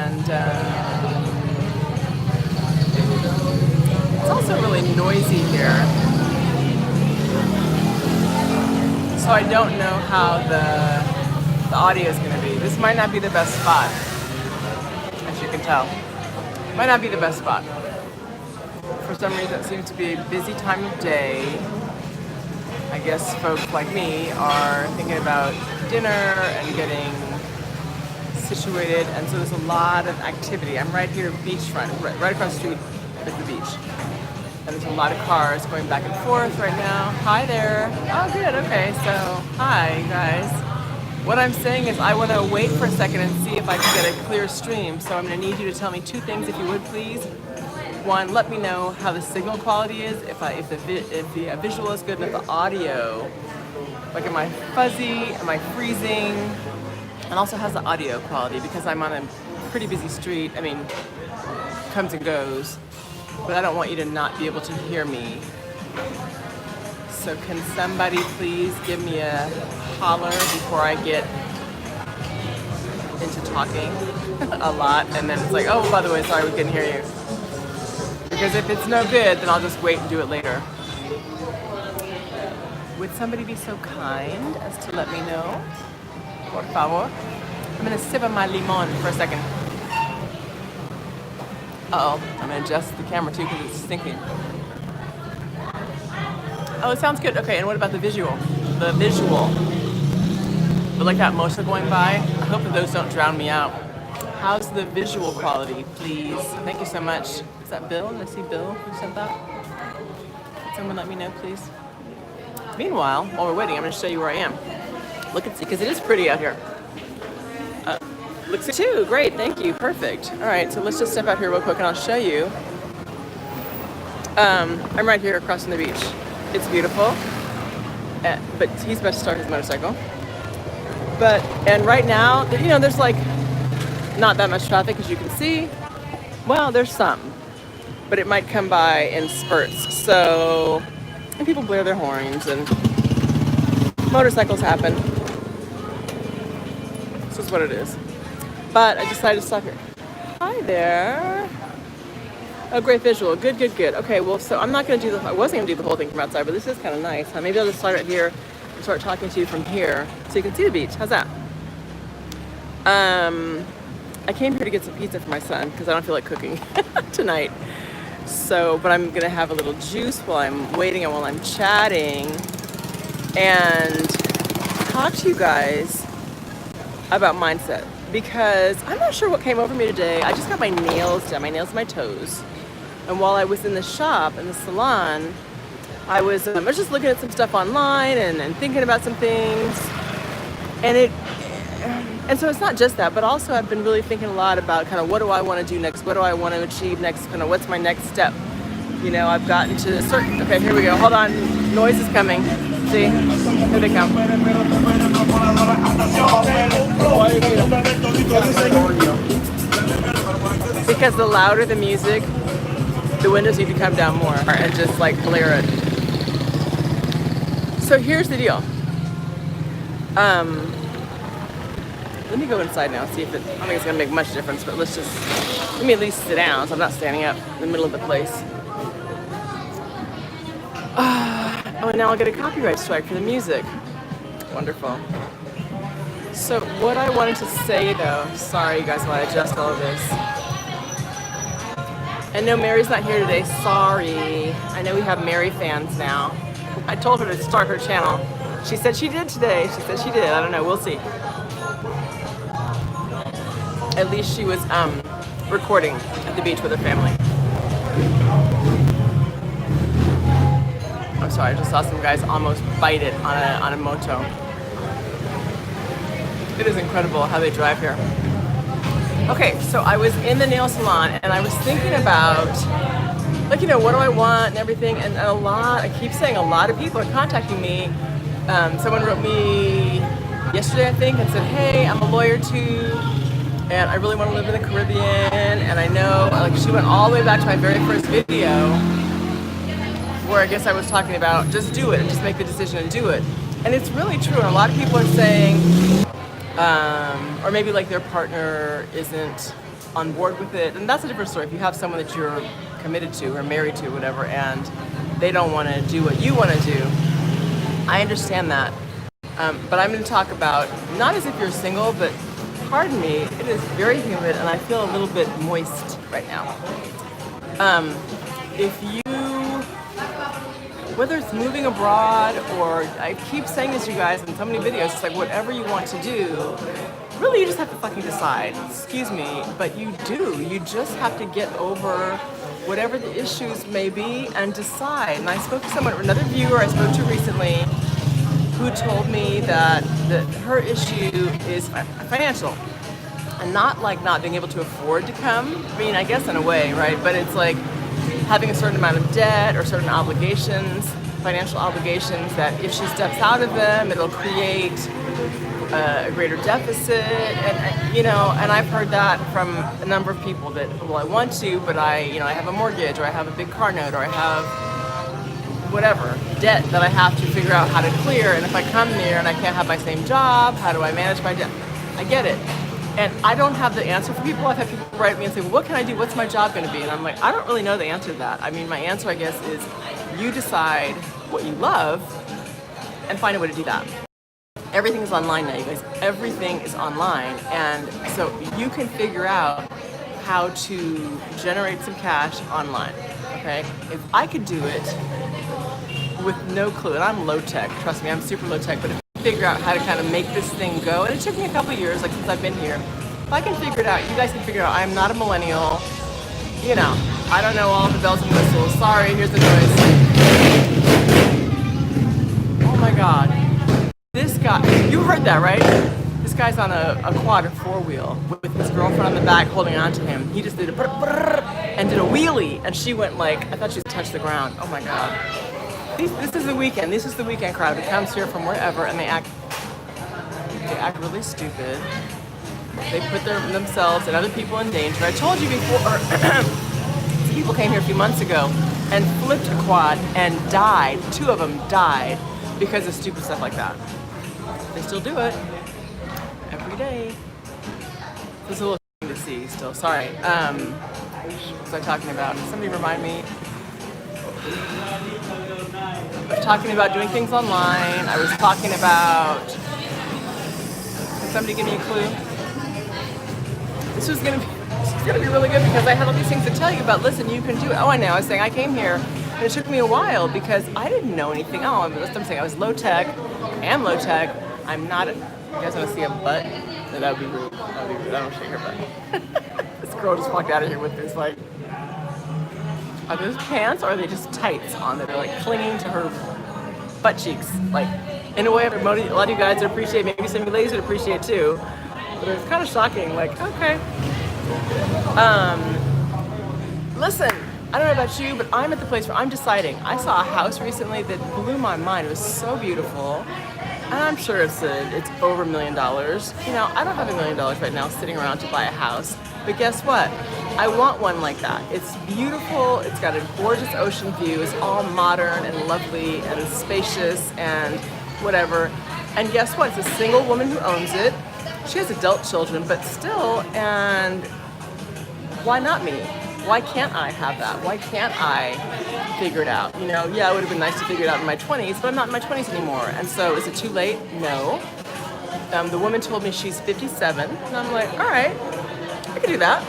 and it's also really noisy here. So I don't know how the audio is going to be. This might not be the best spot, as you can tell. Might not be the best spot. For some reason, it seems to be a busy time of day. I guess folks like me are thinking about dinner and getting situated, and so there's a lot of activity. I'm right here, beachfront, right across the street is the beach. And there's a lot of cars going back and forth right now. Hi there. Oh, good. Okay, so hi, guys. What I'm saying is I want to wait for a second and see if I can get a clear stream. So I'm going to need you to tell me two things, if you would, please. One, let me know how the signal quality is, if the visual is good, and if the audio, like, am I fuzzy, am I freezing, and also how's the audio quality, because I'm on a pretty busy street. I mean, comes and goes, but I don't want you to not be able to hear me. So can somebody please give me a holler before I get into talking a lot, and then it's like, oh, by the way, sorry, we couldn't hear you. Because if it's no good, then I'll just wait and do it later. Would somebody be so kind as to let me know? Por favor. I'm gonna sip on my limon for a second. Uh-oh, I'm gonna adjust the camera too because it's stinking. Oh, it sounds good. Okay, and what about the visual? The visual. But like that motor going by, I hope that those don't drown me out. How's the visual quality, please? Thank you so much. Is that Bill? Did I see Bill who sent that? Could someone let me know, please? Meanwhile, while we're waiting, I'm going to show you where I am. Look and see, because it is pretty out here. Looks too. Great, thank you. Perfect. All right, so let's just step out here real quick and I'll show you. I'm right here across from the beach. It's beautiful, but he's about to start his motorcycle. And right now, you know, there's like not that much traffic, as you can see. Well, there's some, but it might come by in spurts. So, and people blare their horns and motorcycles happen. This is what it is. But I decided to stop here. Hi there. Oh, great visual. Good, good, good. Okay, well, so I'm not going to do I wasn't going to do the whole thing from outside, but this is kind of nice. Maybe I'll just start right here and start talking to you from here so you can see the beach. How's that? I came here to get some pizza for my son because I don't feel like cooking tonight. So, but I'm gonna have a little juice while I'm waiting and while I'm chatting and talk to you guys about mindset, because I'm not sure what came over me today. I just got my nails done, my nails and my toes. And while I was in the shop, in the salon, I was just looking at some stuff online and thinking about some things. And so it's not just that, but also I've been really thinking a lot about kind of what do I want to do next? What do I want to achieve next? Kind of what's my next step? You know, I've gotten to a certain, okay, here we go. Hold on. Noise is coming. See? Here they come. Because the louder the music, the windows need to come down more and just like clear it. So here's the deal. Let me go inside now, see if I don't think it's gonna make much difference, but let me at least sit down so I'm not standing up in the middle of the place. Oh, and now I'll get a copyright strike for the music. Wonderful. So what I wanted to say though, sorry you guys while I adjust all of this. And no, Mary's not here today, sorry. I know we have Mary fans now. I told her to start her channel. She said she did today, she said she did, I don't know, we'll see. At least she was recording at the beach with her family. I'm sorry, I just saw some guys almost bite it on a moto. It is incredible how they drive here. Okay, so I was in the nail salon and I was thinking about, like, you know, what do I want and everything, and I keep saying a lot of people are contacting me. Someone wrote me yesterday, I think, and said, hey, I'm a lawyer too, and I really want to live in the Caribbean, and I know, like, she went all the way back to my very first video where I guess I was talking about just do it and just make the decision and do it. And it's really true, and a lot of people are saying, Or maybe like their partner isn't on board with it, and that's a different story. If you have someone that you're committed to or married to, whatever, and they don't want to do what you want to do, I understand that. But I'm going to talk about, not as if you're single, but pardon me, it is very humid and I feel a little bit moist right now. If you, whether it's moving abroad or, I keep saying this to you guys in so many videos, it's like whatever you want to do, really you just have to fucking decide. Excuse me, but you do. You just have to get over whatever the issues may be and decide. And I spoke to someone, another viewer I spoke to recently, who told me that her issue is financial. And not like not being able to afford to come. I mean, I guess in a way, right? But it's like having a certain amount of debt or certain obligations, financial obligations, that if she steps out of them, it'll create a greater deficit. And you know, and I've heard that from a number of people that, well, I want to, but I have a mortgage, or I have a big car note, or I have whatever debt that I have to figure out how to clear. And if I come here and I can't have my same job, how do I manage my debt? I get it. And I don't have the answer for people. I've had people write me and say, well, what can I do? What's my job going to be? And I'm like, I don't really know the answer to that. I mean, my answer, I guess, is you decide what you love and find a way to do that. Everything is online now, you guys. Everything is online. And so you can figure out how to generate some cash online, okay? If I could do it with no clue, and I'm low tech, trust me, I'm super low tech, but if figure out how to kind of make this thing go, and it took me a couple of years, like since I've been here. If I can figure it out, you guys can figure it out. I'm not a millennial, you know, I don't know all the bells and whistles. Sorry, here's the noise. Oh my God, this guy, you heard that, right? This guy's on a quad or four-wheel with his girlfriend on the back holding on to him. He just did a brr, brr, and did a wheelie, and she went like, I thought she touched the ground. Oh my God. This is the weekend. This is the weekend crowd who comes here from wherever, and they act really stupid. They put themselves and other people in danger. I told you before, people came here a few months ago and flipped a quad and died. 2 of them died because of stupid stuff like that. They still do it every day. It's a little to see still. Sorry. What was I talking about? Somebody remind me. I was talking about doing things online. I was talking about, can somebody give me a clue? This was gonna be really good because I had all these things to tell you about. Listen, you can do it. Oh, I know. I was saying I came here and it took me a while because I didn't know anything. Oh, that's what I'm saying. I was low tech. I am low tech. I'm not. You guys want to see a butt? That would be rude. That would be rude. I don't shake her butt. This girl just walked out of here with this like. Are those pants or are they just tights on that are like clinging to her butt cheeks? Like, in a way, a lot of you guys would appreciate, maybe some of you ladies would appreciate too. But it's kind of shocking, like, okay. Listen, I don't know about you, but I'm at the place where I'm deciding. I saw a house recently that blew my mind. It was so beautiful. And I'm sure it's over $1 million. You know, I don't have $1 million right now sitting around to buy a house. But guess what? I want one like that. It's beautiful, it's got a gorgeous ocean view, it's all modern and lovely and spacious and whatever. And guess what? It's a single woman who owns it. She has adult children, but still, and why not me? Why can't I have that? Why can't I figure it out? You know, yeah, it would have been nice to figure it out in my 20s, but I'm not in my 20s anymore. And so is it too late? No. The woman told me she's 57, and I'm like, all right, I can do that.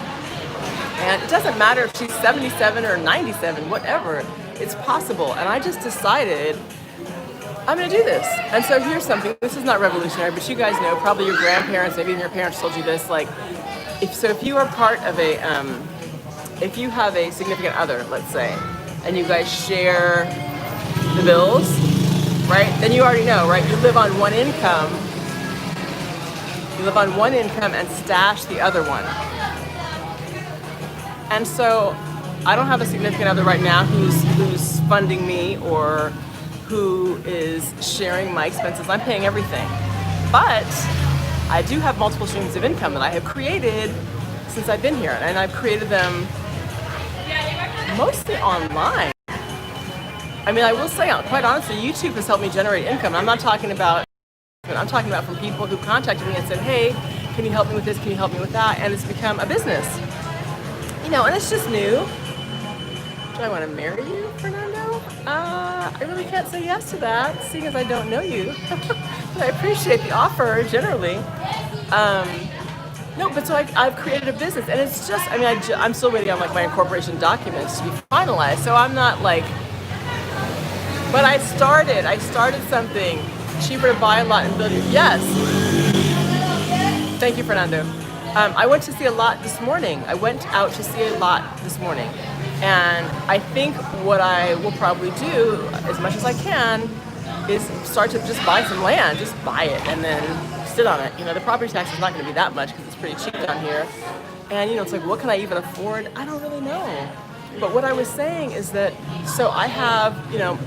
And it doesn't matter if she's 77 or 97, whatever, it's possible. And I just decided I'm gonna do this. And so here's something, this is not revolutionary, but you guys know, probably your grandparents, maybe even your parents told you this, like, if you are part of if you have a significant other, let's say, and you guys share the bills, right? Then you already know, right? You live on one income. You live on one income and stash the other one. And so I don't have a significant other right now who's funding me or who is sharing my expenses. I'm paying everything. But I do have multiple streams of income that I have created since I've been here. And I've created them mostly online. I mean, I will say, quite honestly, YouTube has helped me generate income. I'm not talking about I'm talking about from people who contacted me and said, hey, can you help me with this? Can you help me with that? And it's become a business. You know, and it's just new. Do I want to marry you, Fernando? I really can't say yes to that, seeing as I don't know you. But I appreciate the offer, generally. No, but so I've created a business, and it's just, I mean, I'm still waiting on like my incorporation documents to be finalized, so I'm not like, but I started something. Cheaper to buy a lot and build it. Yes. Thank you, Fernando. I went to see a lot this morning. I went out to see a lot this morning. And I think what I will probably do, as much as I can, is start to just buy some land. Just buy it and then sit on it. You know, the property tax is not going to be that much because it's pretty cheap down here. And, you know, it's like, what can I even afford? I don't really know. But what I was saying is that, so I have, you know,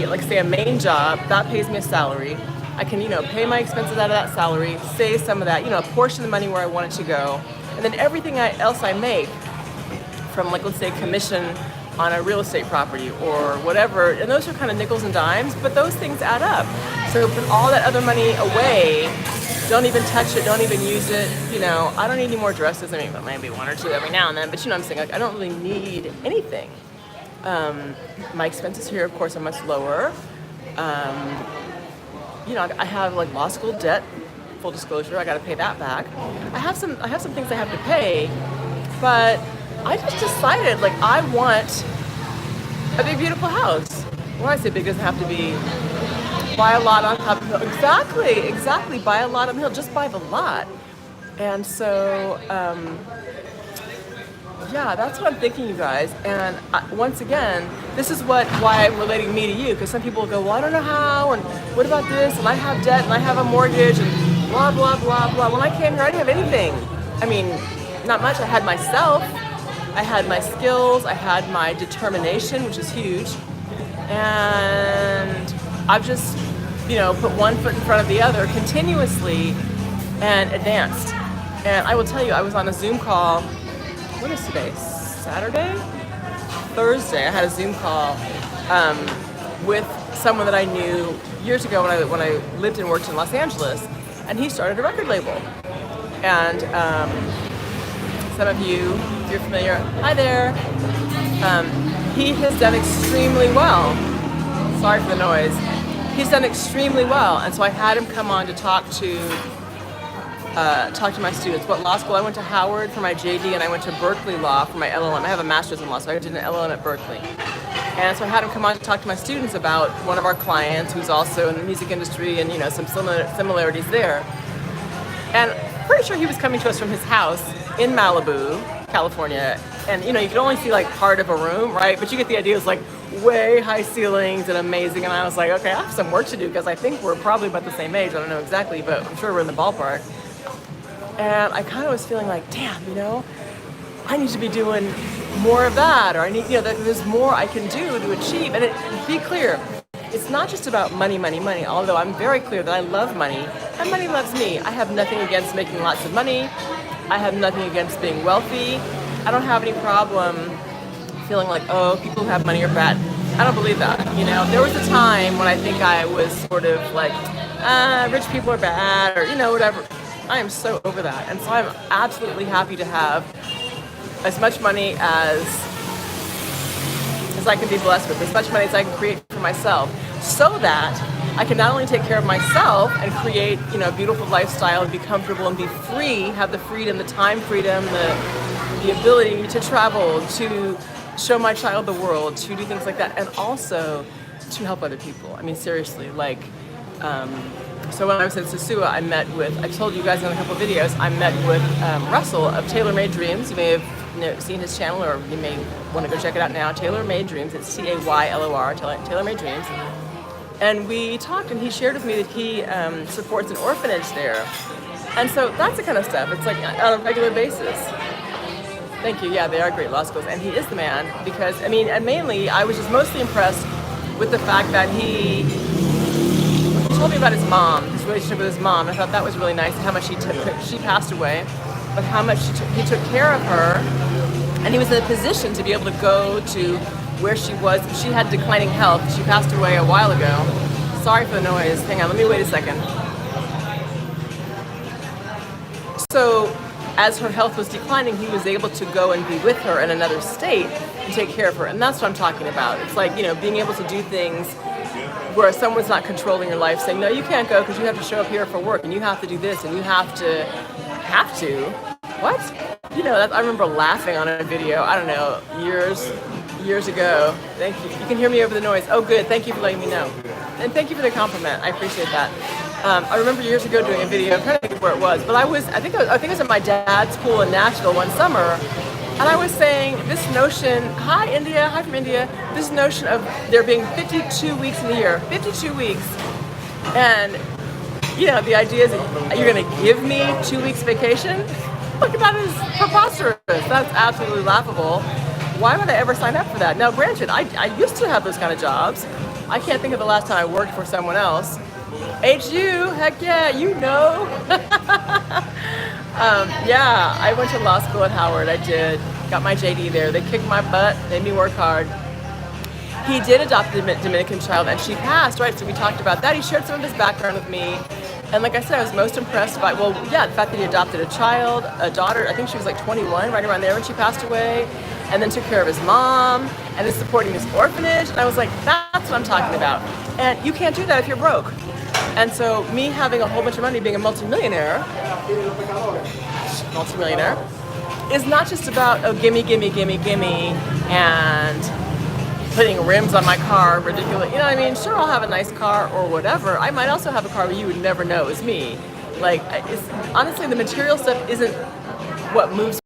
like say a main job, that pays me a salary. I can, you know, pay my expenses out of that salary, save some of that, you know, a portion of the money where I want it to go. And then everything else I make from, like, let's say commission on a real estate property or whatever, and those are kind of nickels and dimes, but those things add up. So put all that other money away, don't even touch it, don't even use it, you know, I don't need any more dresses. I mean, maybe one or two every now and then, but you know what I'm saying, like, I don't really need anything. My expenses here, of course, are much lower. You know, I have like law school debt, full disclosure, I gotta pay that back. I have some things I have to pay, but I just decided, like, I want a big, beautiful house. When I say big, it doesn't have to be buy a lot on top of the hill. Exactly, buy a lot on the hill, just buy the lot. And so, yeah, that's what I'm thinking, you guys. And once again, this is why I'm relating me to you, because some people go, well, I don't know how, and what about this, and I have debt, and I have a mortgage, and blah, blah, blah, blah. When I came here, I didn't have anything. I mean, not much. I had myself, I had my skills, I had my determination, which is huge, and I've just, you know, put one foot in front of the other continuously and advanced. And I will tell you, I was on a Zoom call. What is today? Saturday? Thursday. I had a Zoom call with someone that I knew years ago when I lived and worked in Los Angeles, and he started a record label. And some of you, if you're familiar, hi there. He has done extremely well. Sorry for the noise. He's done extremely well, and so I had him come on to talk to my students. What law school? I went to Howard for my JD, and I went to Berkeley Law for my LLM. I have a master's in law, so I did an LLM at Berkeley. And so I had him come on to talk to my students about one of our clients who's also in the music industry, and, you know, some similarities there. And pretty sure he was coming to us from his house in Malibu, California. And, you know, you can only see like part of a room, right? But you get the idea. It's like way high ceilings and amazing. And I was like, okay, I have some work to do, because I think we're probably about the same age. I don't know exactly, but I'm sure we're in the ballpark. And I kind of was feeling like, damn, you know, I need to be doing more of that, or I need, you know, there's more I can do to achieve. And be clear, it's not just about money, money, money, although I'm very clear that I love money, and money loves me. I have nothing against making lots of money. I have nothing against being wealthy. I don't have any problem feeling like, oh, people who have money are bad. I don't believe that, you know. There was a time when I think I was sort of like, rich people are bad, or, you know, whatever. I am so over that. And so I'm absolutely happy to have as much money as I can be blessed with, as much money as I can create for myself, so that I can not only take care of myself and create, you know, a beautiful lifestyle and be comfortable and be free, have the freedom, the time freedom, the ability to travel, to show my child the world, to do things like that, and also to help other people. I mean, seriously, like, so when I was in Sosua, I told you guys in a couple of videos, I met with Russell of Tailor Made Dreams. You may have seen his channel, or you may want to go check it out now. Tailor Made Dreams, it's Taylor, Tailor Made Dreams. And we talked, and he shared with me that he supports an orphanage there. And so that's the kind of stuff. It's like on a regular basis. Thank you. Yeah, they are great law schools. And he is the man, because, I mean, and mainly I was just mostly impressed with the fact that he told me about his mom, his relationship with his mom. I thought that was really nice, how much she passed away, but how much he took care of her. And he was in a position to be able to go to where she was. She had declining health. She passed away a while ago. Sorry for the noise. Hang on, let me wait a second. So as her health was declining, he was able to go and be with her in another state and take care of her. And that's what I'm talking about. It's like, being able to do things where someone's not controlling your life, saying, no, you can't go because you have to show up here for work and you have to do this and you have to. What? I remember laughing on a video, I don't know, years ago. Thank you. You can hear me over the noise. Oh, good. Thank you for letting me know. And thank you for the compliment. I appreciate that. I remember years ago doing a video. I'm trying to think where it was, but I think it was at my dad's school in Nashville one summer, and I was saying this notion. Hi, India. Hi from India. This notion of there being 52 weeks in a year, 52 weeks, and the idea is that you're going to give me 2 weeks vacation. Look, that is preposterous. That's absolutely laughable. Why would I ever sign up for that? Now, granted, I used to have those kind of jobs. I can't think of the last time I worked for someone else. HU, heck yeah, yeah, I went to law school at Howard. I did. Got my JD there. They kicked my butt, made me work hard. He did adopt a Dominican child, and she passed, right? So we talked about that. He shared some of his background with me. And like I said, I was most impressed by, the fact that he adopted a child, a daughter. I think she was like 21, right around there when she passed away, and then took care of his mom, and is supporting this orphanage. And I was like, that's what I'm talking about. And you can't do that if you're broke. And so me having a whole bunch of money, being a multimillionaire, is not just about, gimme, and putting rims on my car, ridiculous. You know what I mean? Sure, I'll have a nice car or whatever. I might also have a car where you would never know is me. Like, honestly, the material stuff isn't what moves.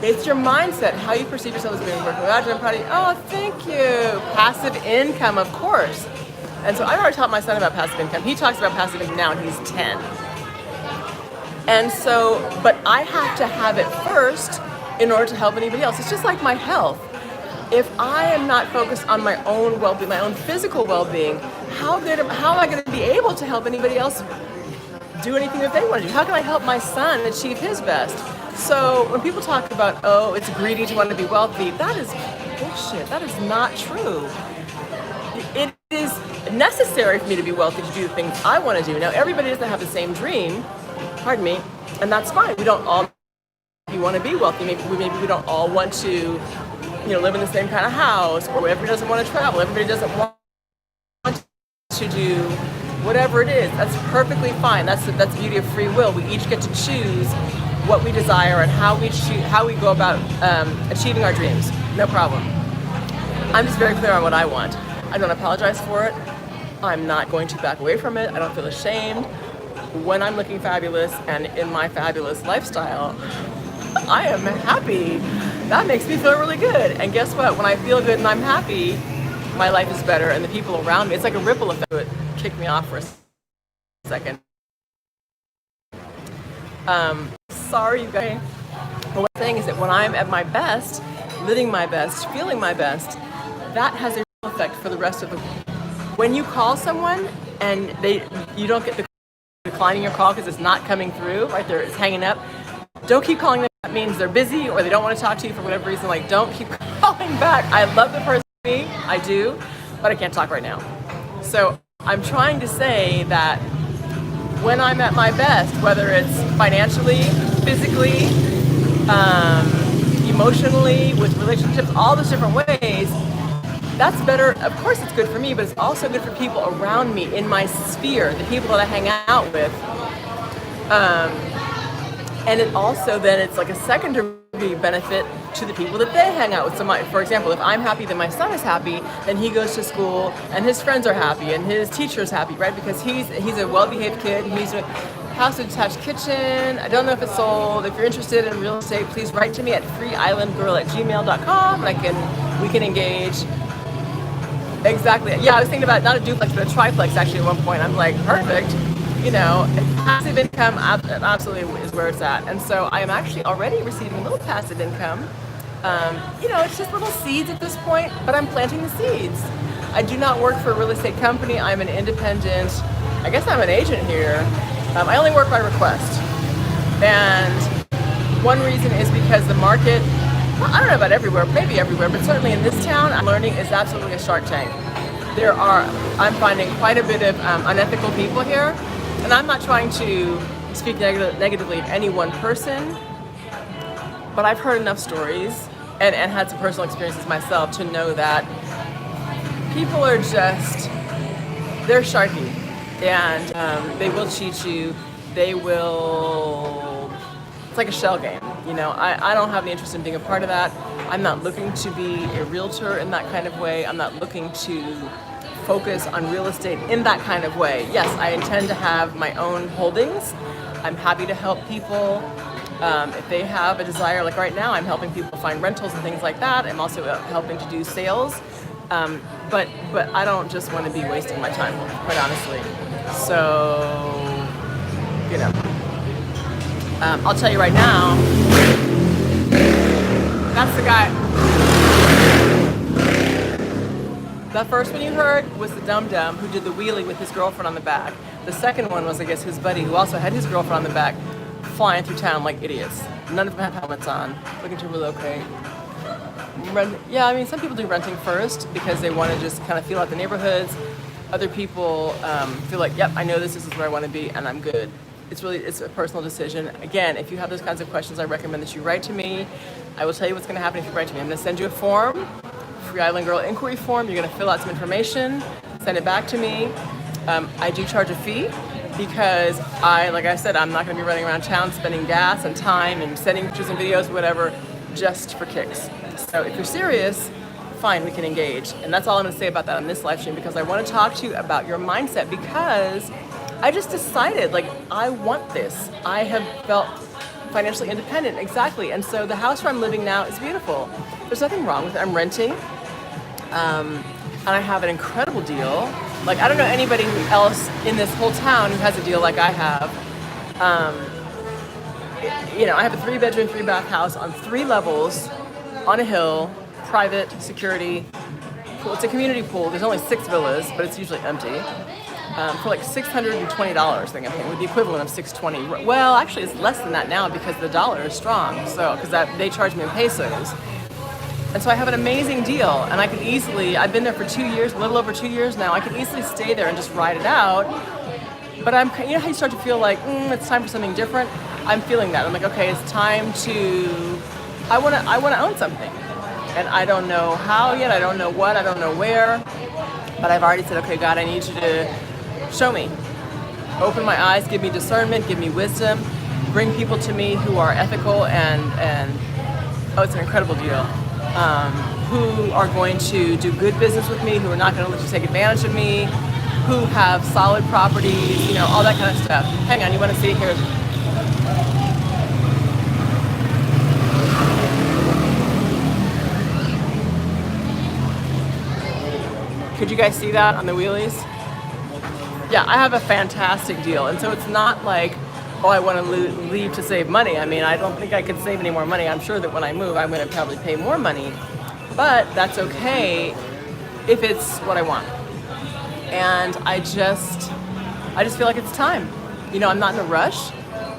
It's your mindset, how you perceive yourself as being working. I'm proud of you. Oh, thank you. Passive income, of course. And so I already taught my son about passive income. He talks about passive income now, and he's 10. And so, but I have to have it first in order to help anybody else. It's just like my health. If I am not focused on my own well-being, my own physical well-being, how am I going to be able to help anybody else do anything that they want to do? How can I help my son achieve his best? So when people talk about, it's greedy to want to be wealthy, that is bullshit. That is not true. It is necessary for me to be wealthy to do the things I want to do. Now, everybody doesn't have the same dream, and that's fine. We don't all want to be wealthy. Maybe we don't all want to live in the same kind of house, or everybody doesn't want to travel, everybody doesn't want to do whatever it is. That's perfectly fine. That's the beauty of free will. We each get to choose what we desire and how we go about achieving our dreams. No problem. I'm just very clear on what I want. I don't apologize for it. I'm not going to back away from it. I don't feel ashamed. When I'm looking fabulous and in my fabulous lifestyle, I am happy. That makes me feel really good. And guess what? When I feel good and I'm happy, my life is better, and the people around me, it's like a ripple effect. It kicked me off for a second. Sorry, you guys. But what I'm saying is that when I'm at my best, living my best, feeling my best, that has a ripple effect for the rest of the world. When you call someone and you don't get declining your call because it's not coming through, right there, it's hanging up, don't keep calling them. That means they're busy or they don't want to talk to you for whatever reason. Like, don't keep calling back. I love the person, I do, but I can't talk right now. So I'm trying to say that when I'm at my best, whether it's financially, physically, emotionally, with relationships, all those different ways, that's better. Of course it's good for me, but it's also good for people around me in my sphere, the people that I hang out with. And it also then it's like a secondary benefit to the people that they hang out with. So for example, if I'm happy that my son is happy, then he goes to school and his friends are happy and his teacher's happy, right? Because he's a well-behaved kid. He's a house with attached kitchen. I don't know if it's sold. If you're interested in real estate, please write to me at freeislandgirl@gmail.com and we can engage. Exactly. Yeah, I was thinking about not a duplex, but a triplex actually at one point. I'm like, perfect. Passive income absolutely is where it's at. And so I am actually already receiving a little passive income. It's just little seeds at this point, but I'm planting the seeds. I do not work for a real estate company. I'm an independent, I guess I'm an agent here. I only work by request. And one reason is because the market, I don't know about everywhere, maybe everywhere, but certainly in this town, I'm learning is absolutely a shark tank. I'm finding quite a bit of unethical people here. And I'm not trying to speak negatively of any one person, but I've heard enough stories and had some personal experiences myself to know that people are just, they're sharky, and they will cheat you. They will, it's like a shell game. You know, I don't have any interest in being a part of that. I'm not looking to be a realtor in that kind of way. I'm not looking to focus on real estate in that kind of way. Yes, I intend to have my own holdings. I'm happy to help people if they have a desire. Like right now, I'm helping people find rentals and things like that. I'm also helping to do sales. But I don't just want to be wasting my time, quite honestly. So, you know, I'll tell you right now, that's the guy. The first one you heard was the dum-dum who did the wheelie with his girlfriend on the back. The second one was, I guess, his buddy who also had his girlfriend on the back, flying through town like idiots. None of them have helmets on, looking to relocate. Yeah, I mean, some people do renting first because they want to just kind of feel out the neighborhoods. Other people feel like, yep, I know this is where I want to be and I'm good. It's a personal decision. Again, if you have those kinds of questions, I recommend that you write to me. I will tell you what's going to happen if you write to me. I'm going to send you a form, Free Island Girl inquiry form. You're going to fill out some information, send it back to me. I do charge a fee because like I said, I'm not going to be running around town spending gas and time and sending pictures and videos, whatever, just for kicks. So if you're serious, fine, we can engage. And that's all I'm going to say about that on this live stream, because I want to talk to you about your mindset, because I just decided, like, I want this. I have felt financially independent, exactly. And so the house where I'm living now is beautiful. There's nothing wrong with it. I'm renting, and I have an incredible deal. Like, I don't know anybody else in this whole town who has a deal like I have. You know, I have a 3-bedroom, 3-bath house on 3 levels, on a hill, private, security, pool. It's a community pool. There's only 6 villas, but it's usually empty. For like $620, I think I'm paying, with the equivalent of $620. Well, actually, it's less than that now because the dollar is strong. So, because they charge me in pesos. And so I have an amazing deal, and I can easily, I've been there for 2 years, a little over 2 years now. I can easily stay there and just ride it out. But you know how you start to feel like, it's time for something different? I'm feeling that. I'm like, okay, it's time to, I want to own something. And I don't know how yet, I don't know what, I don't know where. But I've already said, okay, God, I need you to show me. Open my eyes, give me discernment, give me wisdom. Bring people to me who are ethical and oh, it's an incredible deal. Who are going to do good business with me, who are not going to let you take advantage of me, who have solid properties, you know, all that kind of stuff. Hang on, you want to see here? Could you guys see that on the wheelies? Yeah, I have a fantastic deal. And so it's not like, oh, I want to leave to save money. I mean, I don't think I could save any more money. I'm sure that when I move, I'm going to probably pay more money. But that's okay if it's what I want. And I just feel like it's time. You know, I'm not in a rush,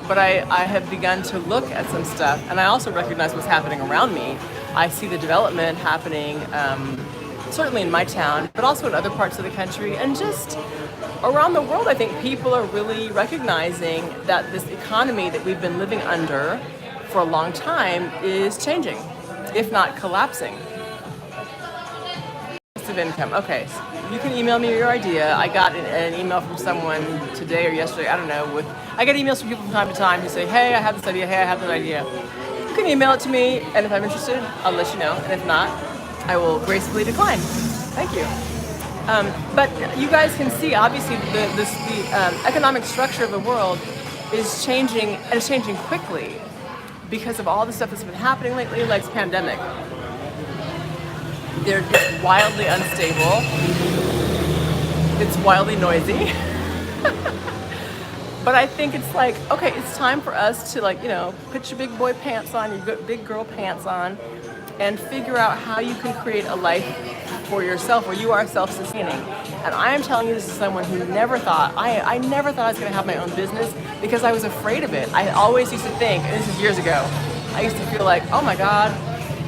but I have begun to look at some stuff. And I also recognize what's happening around me. I see the development happening, certainly in my town, but also in other parts of the country. And just around the world, I think people are really recognizing that this economy that we've been living under for a long time is changing, if not collapsing. Of income. Okay, so you can email me your idea. I got an email from someone today or yesterday, I don't know. I get emails from people from time to time who say, hey, I have this idea, hey, I have that idea. You can email it to me, and if I'm interested, I'll let you know. And if not, I will gracefully decline. Thank you. But you guys can see, obviously, the economic structure of the world is changing, and it's changing quickly because of all the stuff that's been happening lately, like this pandemic. They're just wildly unstable. It's wildly noisy. But I think it's like, okay, it's time for us to, like, you know, put your big boy pants on, your big girl pants on, and figure out how you can create a life for yourself where you are self-sustaining. And I am telling you this as someone who never thought, I never thought I was going to have my own business because I was afraid of it. I always used to think, and this is years ago, I used to feel like, oh my God,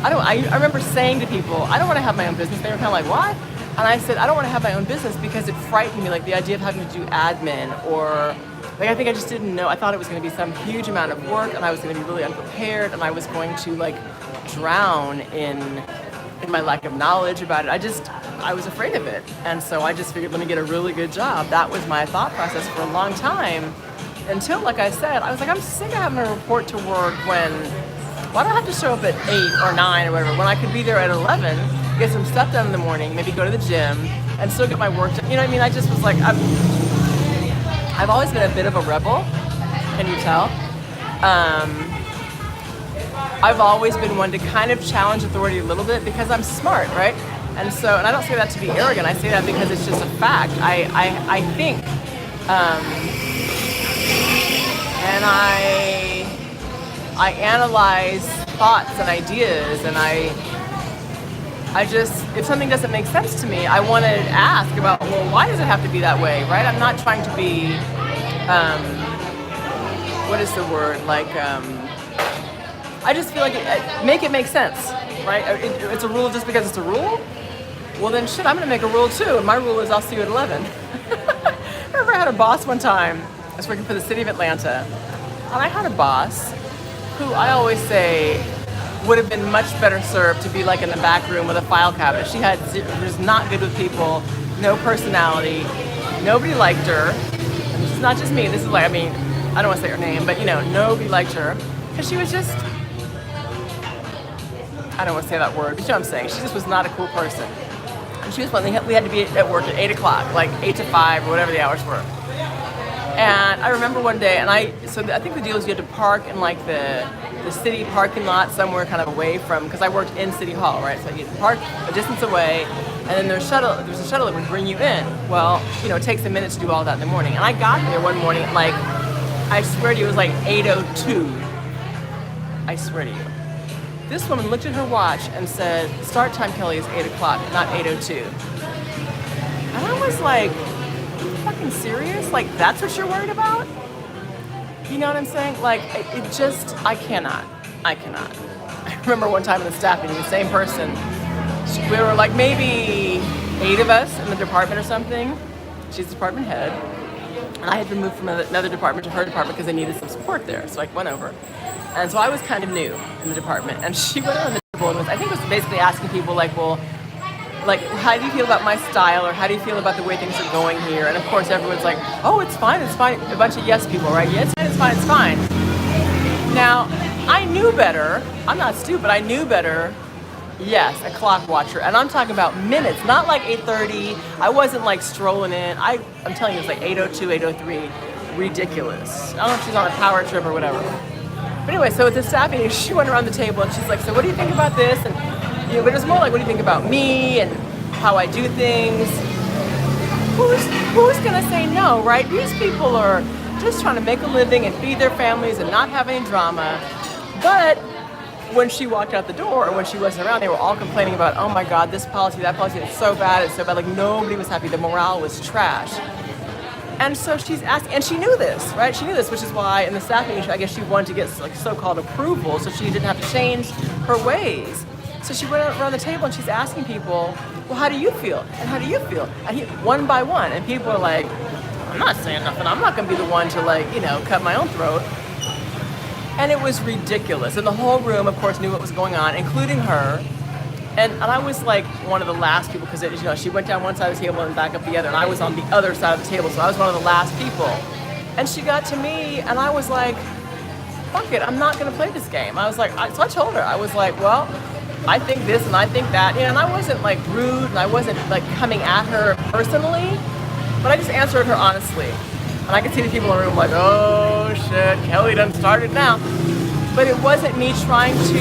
I remember saying to people, I don't want to have my own business. They were kind of like, what? And I said, I don't want to have my own business because it frightened me, like the idea of having to do admin or Like, I think I just didn't know. I thought it was going to be some huge amount of work, and I was going to be really unprepared, and I was going to like drown in my lack of knowledge about it. I was afraid of it. And so I just figured, let me get a really good job. That was my thought process for a long time. Until, like I said, I was like, I'm sick of having to report to work why do I have to show up at 8 or 9 or whatever, when I could be there at 11, get some stuff done in the morning, maybe go to the gym, and still get my work done. You know what I mean? I just was like, I've always been a bit of a rebel. Can you tell? I've always been one to kind of challenge authority a little bit because I'm smart, right? And I don't say that to be arrogant. I say that because it's just a fact. I think, and I analyze thoughts and ideas, and I just, if something doesn't make sense to me, I want to ask about, well, why does it have to be that way, right? I'm not trying to be, what is the word? Like, I just feel like make it make sense, right? It's a rule just because it's a rule? Well then shit, I'm gonna make a rule too, and my rule is I'll see you at 11. I remember I had a boss one time, I was working for the city of Atlanta, and I had a boss who I always say would have been much better served to be like in the back room with a file cabinet. She was not good with people, no personality, nobody liked her. And this is not just me, this is like, I mean, I don't want to say her name, but you know, nobody liked her. Because she was just, I don't want to say that word, but you know what I'm saying. She just was not a cool person. And she was one, we had to be at work at 8 o'clock, like 8 to 5 or whatever the hours were. And I remember one day, I think the deal is you had to park in like the city parking lot somewhere kind of away from, because I worked in City Hall, right? So you had to park a distance away, and then there's a shuttle that would bring you in. Well, you know, it takes a minute to do all that in the morning. And I got there one morning, like, I swear to you, it was like 8:02. I swear to you. This woman looked at her watch and said, start time, Kelly, is 8 o'clock, not 8:02. And I was like, are you fucking serious? Like, that's what you're worried about? You know what I'm saying? Like, I cannot. I remember one time in the staff meeting, the same person, we were like maybe 8 of us in the department or something. She's the department head. And I had been moved from another department to her department because they needed some support there. So I went over. And so I was kind of new in the department. And she went around the table and I think it was basically asking people like, well, like, how do you feel about my style, or how do you feel about the way things are going here? And of course everyone's like, oh, it's fine. A bunch of yes people, right? Yeah, it's fine. Now, I knew better. I'm not stupid. I knew better. Yes, a clock watcher. And I'm talking about minutes, not like 8:30. I wasn't like strolling in. I'm telling you, it's like 8:02, 8:03. Ridiculous. I don't know if she's on a power trip or whatever. But anyway, so at the staff meeting, she went around the table and she's like, so what do you think about this? And you know, but it was more like, what do you think about me and how I do things? Who's gonna say no, right? These people are just trying to make a living and feed their families and not have any drama. But when she walked out the door, or when she wasn't around, they were all complaining about, oh my God, this policy, that policy, it's so bad. Like nobody was happy. The morale was trash. And so she's asking, and she knew this, right? She knew this, which is why in the staff meeting, I guess she wanted to get like so-called approval, so she didn't have to change her ways. So she went around the table and she's asking people, well, how do you feel? And how do you feel? And one by one, and people are like, I'm not saying nothing. I'm not gonna be the one to like, you know, cut my own throat. And it was ridiculous. And the whole room, of course, knew what was going on, including her. And I was like one of the last people, because you know, she went down one side of the table and back up the other, and I was on the other side of the table, so I was one of the last people. And she got to me, and I was like, fuck it, I'm not gonna play this game. I was like, so I told her, I was like, well, I think this and I think that, you know, and I wasn't like rude, and I wasn't like coming at her personally, but I just answered her honestly. And I could see the people in the room like, oh shit, Kelly done started now. But it wasn't me trying to,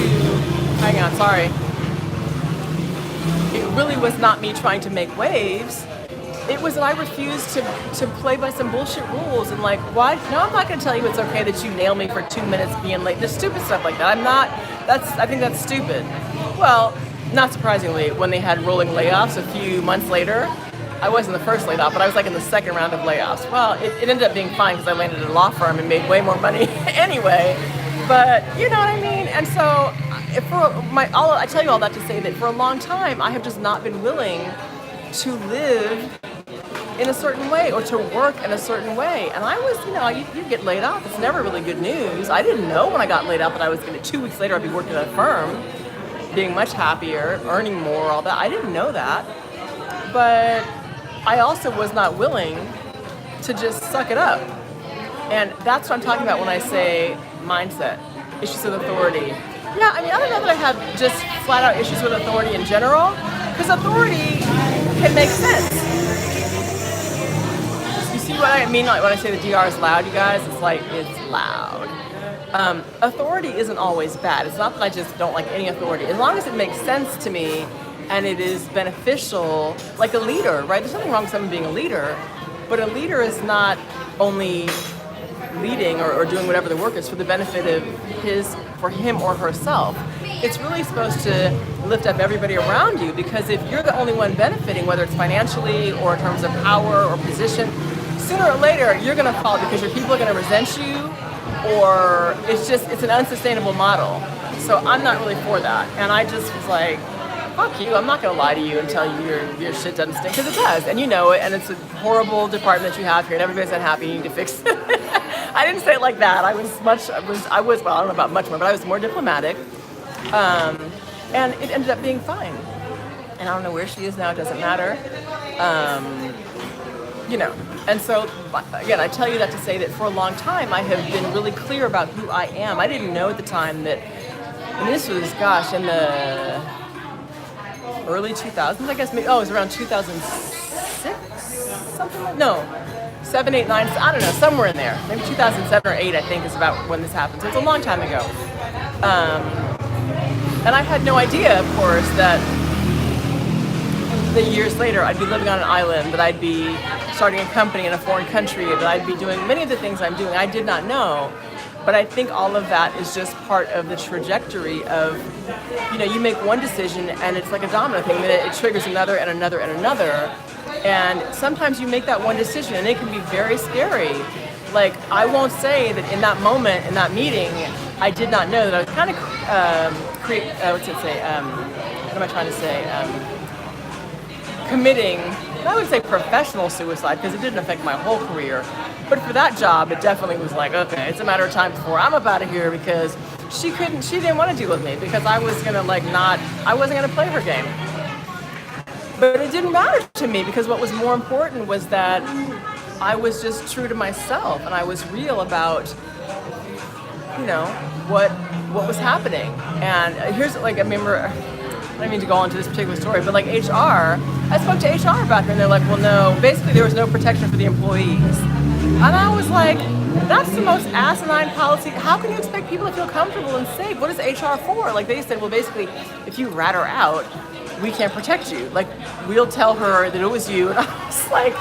hang on, sorry. It really was not me trying to make waves. It was that I refused to play by some bullshit rules and like, why? No, I'm not gonna tell you it's okay that you nail me for 2 minutes being late. There's stupid stuff like that. I think that's stupid. Well, not surprisingly, when they had rolling layoffs a few months later, I wasn't the first laid off, but I was like in the second round of layoffs. Well, it ended up being fine because I landed at a law firm and made way more money anyway. But you know what I mean? And so I tell you all that to say that for a long time, I have just not been willing to live in a certain way or to work in a certain way. And I was, you get laid off. It's never really good news. I didn't know when I got laid off that I was going to, 2 weeks later, I'd be working at a firm, being much happier, earning more, all that. I didn't know that. But I also was not willing to just suck it up. And that's what I'm talking about when I say mindset, issues with authority. Yeah, I don't know that I have just flat out issues with authority in general, because authority can make sense. You see what I mean when I say the DR is loud, you guys? It's like, it's loud. Authority isn't always bad. It's not that I just don't like any authority. As long as it makes sense to me and it is beneficial, like a leader, right? There's nothing wrong with someone being a leader, but a leader is not only leading or doing whatever the work is for the benefit of for him or herself. It's really supposed to lift up everybody around you, because if you're the only one benefiting, whether it's financially or in terms of power or position, sooner or later you're going to fall because your people are going to resent you, or it's an unsustainable model. So I'm not really for that. And I just was like, fuck you, I'm not going to lie to you and tell you your shit doesn't stink, because it does, and you know it, and it's a horrible department that you have here, and everybody's unhappy, you need to fix it. I didn't say it like that. I was, well, I don't know about much more, but I was more diplomatic, and it ended up being fine. And I don't know where she is now, it doesn't matter. And so, again, I tell you that to say that for a long time, I have been really clear about who I am. I didn't know at the time that, and this was, in the early 2000s, I guess. Maybe, it was around 2006, something like, no, 7, 8, 9, I don't know, somewhere in there. Maybe 2007 or 8, I think, is about when this happened. So it's a long time ago. And I had no idea, of course, that the years later I'd be living on an island, that I'd be starting a company in a foreign country, that I'd be doing many of the things I'm doing. I did not know. But I think all of that is just part of the trajectory of, you make one decision and it's like a domino thing, then it triggers another and another and another. And sometimes you make that one decision and it can be very scary. Like, I won't say that in that moment, in that meeting, I did not know that I was kind of, committing, I would say professional suicide, because it didn't affect my whole career. But for that job, it definitely was like, okay, it's a matter of time before I'm up out of here, because she didn't want to deal with me, because I was gonna I wasn't gonna play her game. But it didn't matter to me, because what was more important was that I was just true to myself, and I was real about, what was happening. And here's, I remember, I don't mean to go on to this particular story, but HR, I spoke to HR about her, and they're like, well, no, basically there was no protection for the employees. And I was like, that's the most asinine policy. How can you expect people to feel comfortable and safe? What is HR for? They said, well, basically, if you rat her out, we can't protect you. We'll tell her that it was you. And I was like,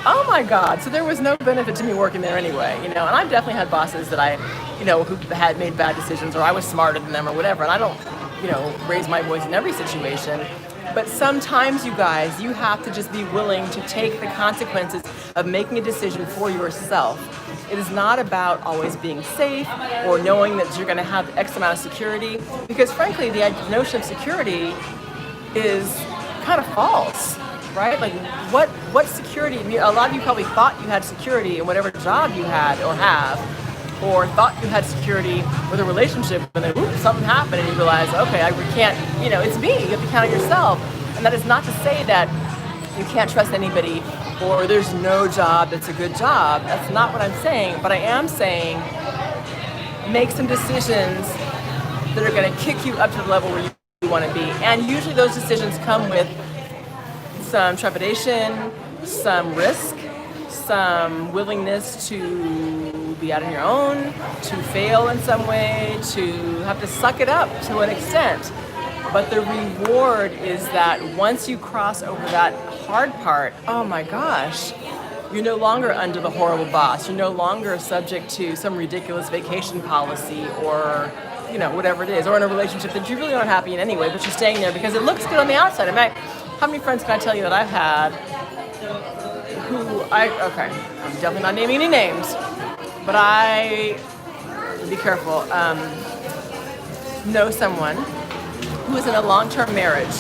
oh my God. So there was no benefit to me working there anyway, And I've definitely had bosses that who had made bad decisions, or I was smarter than them or whatever. And I don't, raise my voice in every situation. But sometimes, you guys, you have to just be willing to take the consequences of making a decision for yourself. It is not about always being safe or knowing that you're going to have X amount of security, because frankly, the notion of security is kind of false, right? What security? A lot of you probably thought you had security in whatever job you had or have, or thought you had security with a relationship, and then something happened and you realize, okay, I can't, it's me. You have to count on yourself. And that is not to say that you can't trust anybody, or there's no job that's a good job. That's not what I'm saying. But I am saying, make some decisions that are going to kick you up to the level where you want to be. And usually those decisions come with some trepidation, some risk, some willingness to be out on your own, to fail in some way, to have to suck it up to an extent. But the reward is that once you cross over that hard part, oh my gosh, you're no longer under the horrible boss. You're no longer subject to some ridiculous vacation policy, or whatever it is, or in a relationship that you really aren't happy in anyway, but you're staying there because it looks good on the outside. How many friends can I tell you that I've had I'm definitely not naming any names, but be careful, know someone who is in a long-term marriage,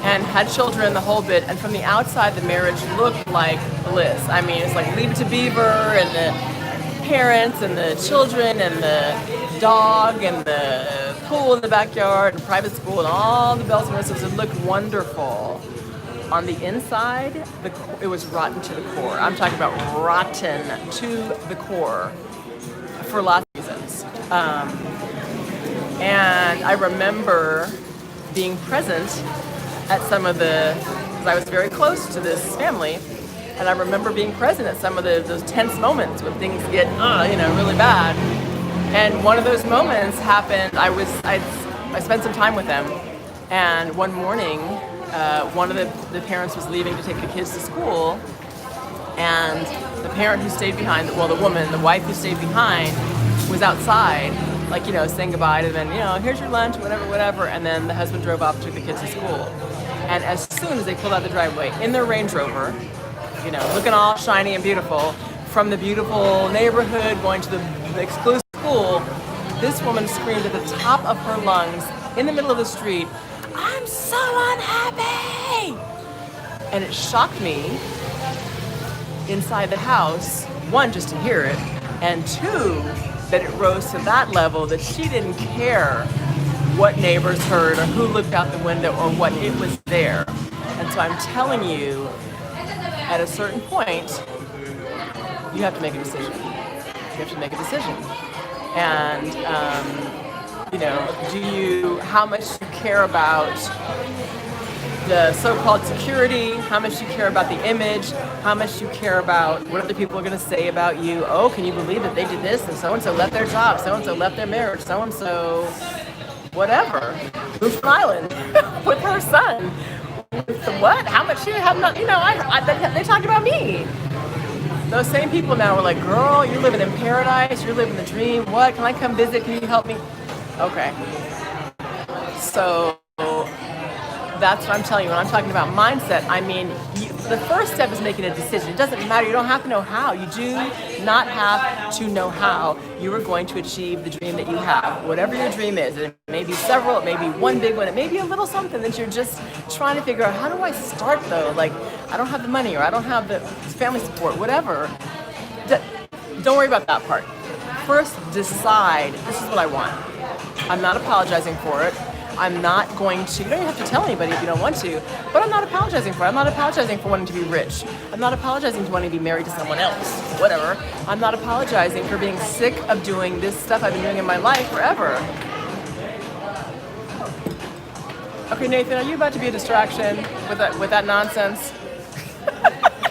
and had children, the whole bit. And from the outside, the marriage looked like bliss. I mean, it's like Leave It to Beaver, and the parents, and the children, and the dog, and the pool in the backyard, and private school, and all the bells and whistles. It looked wonderful. On the inside, it was rotten to the core. I'm talking about rotten to the core for lots of reasons. And I remember being present at some of because I was very close to this family, and I remember being present at some of those tense moments when things get, really bad. And one of those moments happened. I spent some time with them, and one morning, one of the parents was leaving to take the kids to school, and the parent who stayed behind, the wife who stayed behind, was outside, saying goodbye to them, here's your lunch, whatever, and then the husband drove off, took the kids to school. And as soon as they pulled out the driveway in their Range Rover, looking all shiny and beautiful, from the beautiful neighborhood going to the exclusive school, this woman screamed at the top of her lungs in the middle of the street, "I'm so unhappy!" And it shocked me inside the house, one, just to hear it, and two, that it rose to that level that she didn't care what neighbors heard or who looked out the window or what, it was there. And so I'm telling you, at a certain point, you have to make a decision. You have to make a decision. And, how much you care about the so-called security, how much you care about the image, how much you care about what other people are going to say about you. Oh, can you believe that they did this, and so-and-so left their job, so-and-so left their marriage, so-and-so whatever, moved from Ireland with her son. What? How much you have not, they talked about me. Those same people now were like, girl, you're living in paradise, you're living the dream. What? Can I come visit? Can you help me? Okay. So that's what I'm telling you. When I'm talking about mindset, I mean, the first step is making a decision. It doesn't matter. You don't have to know how. You do not have to know how you are going to achieve the dream that you have. Whatever your dream is. It may be several. It may be one big one. It may be a little something that you're just trying to figure out, how do I start though? Like, I don't have the money, or I don't have the family support, whatever. Don't worry about that part. First, decide, this is what I want. I'm not apologizing for it. I'm not going to, you don't even have to tell anybody if you don't want to, but I'm not apologizing for it. I'm not apologizing for wanting to be rich. I'm not apologizing for wanting to be married to someone else, whatever. I'm not apologizing for being sick of doing this stuff I've been doing in my life forever. Okay, Nathan, are you about to be a distraction with that nonsense?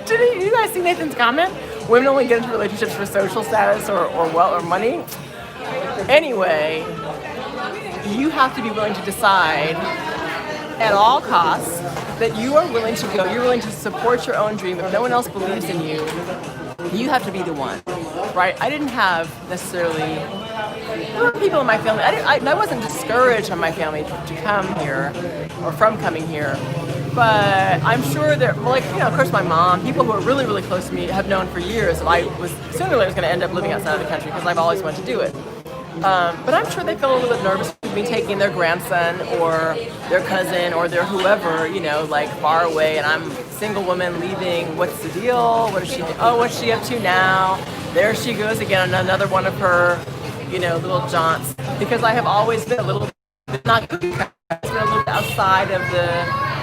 Did you guys see Nathan's comment? Women only get into relationships for social status or wealth or money? Anyway, you have to be willing to decide at all costs that you are willing to go, you're willing to support your own dream. If no one else believes in you, you have to be the one, right? I didn't have necessarily, there were people in my family, I wasn't discouraged from my family to come here or from coming here, but I'm sure that, of course my mom, people who are really, really close to me have known for years that I was sooner or later going to end up living outside of the country because I've always wanted to do it. But I'm sure they feel a little bit nervous with me taking their grandson or their cousin or their whoever, far away, and I'm a single woman leaving. What's the deal? What is she? Oh, what's she up to now? There she goes again, another one of her, little jaunts. Because I have always been a little bit not good, I've been a little bit outside of